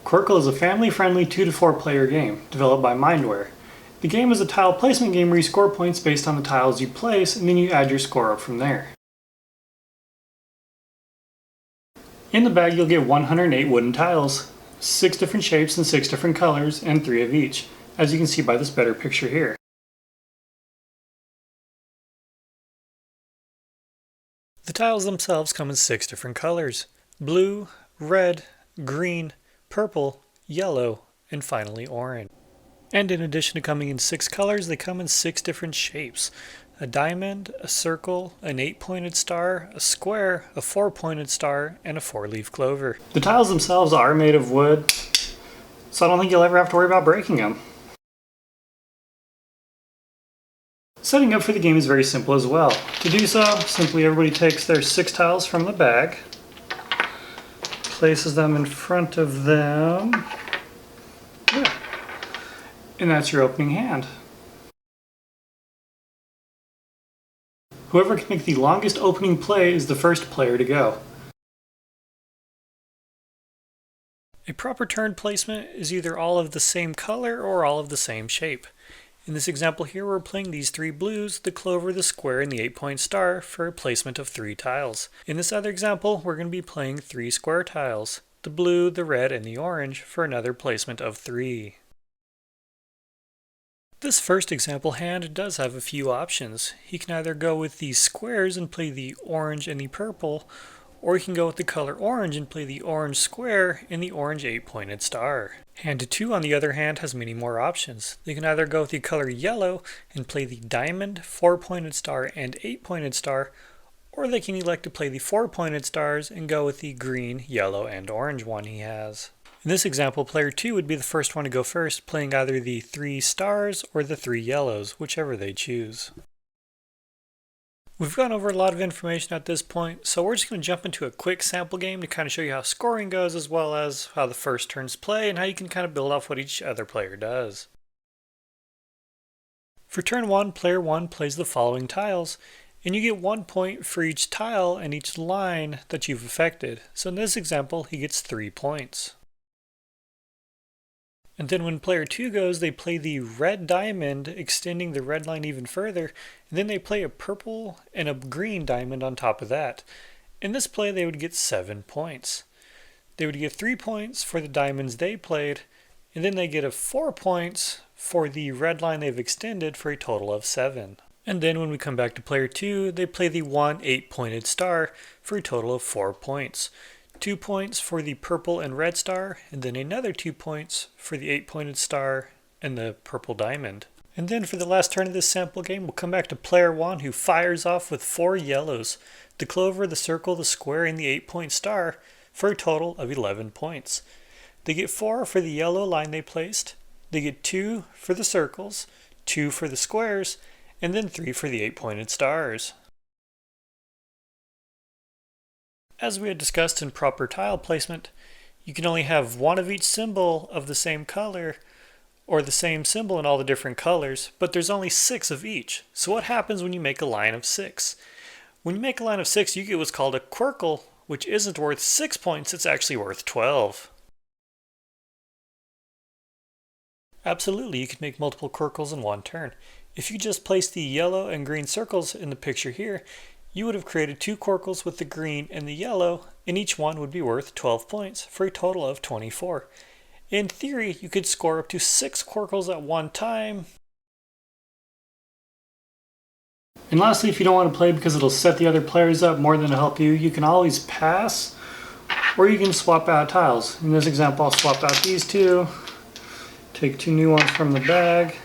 Qwirkle is a family-friendly 2 to 4 player game, developed by Mindware. The game is a tile placement game where you score points based on the tiles you place, and then you add your score up from there. In the bag you'll get 108 wooden tiles, 6 different shapes and 6 different colors, and 3 of each, as you can see by this better picture here. The tiles themselves come in 6 different colors: blue, red, green, purple, yellow, and finally orange. And in addition to coming in 6 colors, they come in 6 different shapes: a diamond, a circle, an 8-pointed star, a square, a 4-pointed star, and a 4-leaf clover. The tiles themselves are made of wood, so I don't think you'll ever have to worry about breaking them. Setting up for the game is very simple as well. To do so, simply everybody takes their 6 tiles from the bag, places them in front of them, and that's your opening hand. Whoever can make the longest opening play is the first player to go. A proper turn placement is either all of the same color or all of the same shape. In this example here, we're playing these 3 blues, the clover, the square, and the 8-point star for a placement of 3 tiles. In this other example, we're going to be playing 3 square tiles, the blue, the red, and the orange for another placement of 3. This first example hand does have a few options. He can either go with the squares and play the orange and the purple, or he can go with the color orange and play the orange square and the orange 8-pointed star. Hand 2, on the other hand, has many more options. They can either go with the color yellow and play the diamond, 4-pointed star, and 8-pointed star, or they can elect to play the 4-pointed stars and go with the green, yellow, and orange one he has. In this example, player 2 would be the first one to go first, playing either the 3 stars or the 3 yellows, whichever they choose. We've gone over a lot of information at this point, so we're just going to jump into a quick sample game to kind of show you how scoring goes, as well as how the first turns play and how you can kind of build off what each other player does. For turn 1, player 1 plays the following tiles, and you get 1 point for each tile and each line that you've affected. So in this example, he gets 3 points. And then when player 2 goes, they play the red diamond, extending the red line even further, and then they play a purple and a green diamond on top of that. In this play, they would get 7 points. They would get 3 points for the diamonds they played, and then they get 4 points for the red line they've extended for a total of 7. And then when we come back to player 2, they play the 1 8-pointed star for a total of 4 points. 2 points for the purple and red star, and then another 2 points for the 8-pointed star and the purple diamond. And then for the last turn of this sample game, we'll come back to player 1, who fires off with 4 yellows: the clover, the circle, the square, and the 8-point star for a total of 11 points. They get 4 for the yellow line they placed, they get 2 for the circles, 2 for the squares, and then 3 for the 8-pointed stars. As we had discussed in proper tile placement, you can only have 1 of each symbol of the same color, or the same symbol in all the different colors, but there's only 6 of each. So what happens when you make a line of 6? When you make a line of 6, you get what's called a Qwirkle, which isn't worth 6 points, it's actually worth 12. Absolutely, you can make multiple Qwirkles in one turn. If you just place the yellow and green circles in the picture here, you would have created 2 Qwirkles with the green and the yellow, and each one would be worth 12 points for a total of 24. In theory, you could score up to 6 Qwirkles at one time. And lastly, if you don't want to play because it'll set the other players up more than to help you, you can always pass, or you can swap out tiles. In this example, I'll swap out these 2, take 2 new ones from the bag,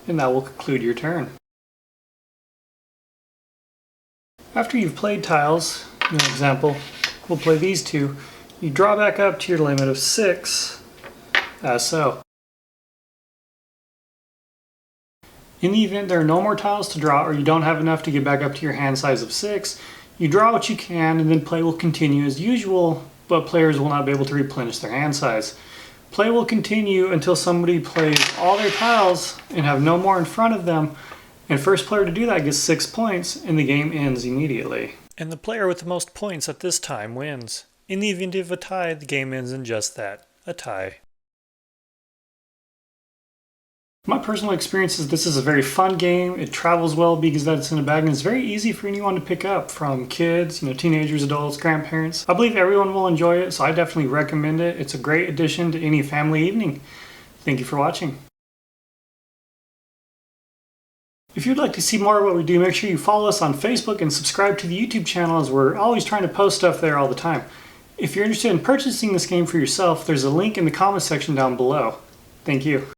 and that will conclude your turn. After you've played tiles, in an example, we'll play these 2, you draw back up to your limit of 6, as so. In the event there are no more tiles to draw, or you don't have enough to get back up to your hand size of 6, you draw what you can, and then play will continue as usual, but players will not be able to replenish their hand size. Play will continue until somebody plays all their tiles and have no more in front of them, and first player to do that gets 6 points, and the game ends immediately. And the player with the most points at this time wins. In the event of a tie, the game ends in just that, a tie. My personal experience is this is a very fun game. It travels well because it's in a bag, and it's very easy for anyone to pick up, from kids, teenagers, adults, grandparents. I believe everyone will enjoy it, so I definitely recommend it. It's a great addition to any family evening. Thank you for watching. If you'd like to see more of what we do, make sure you follow us on Facebook and subscribe to the YouTube channel, as we're always trying to post stuff there all the time. If you're interested in purchasing this game for yourself, there's a link in the comment section down below. Thank you.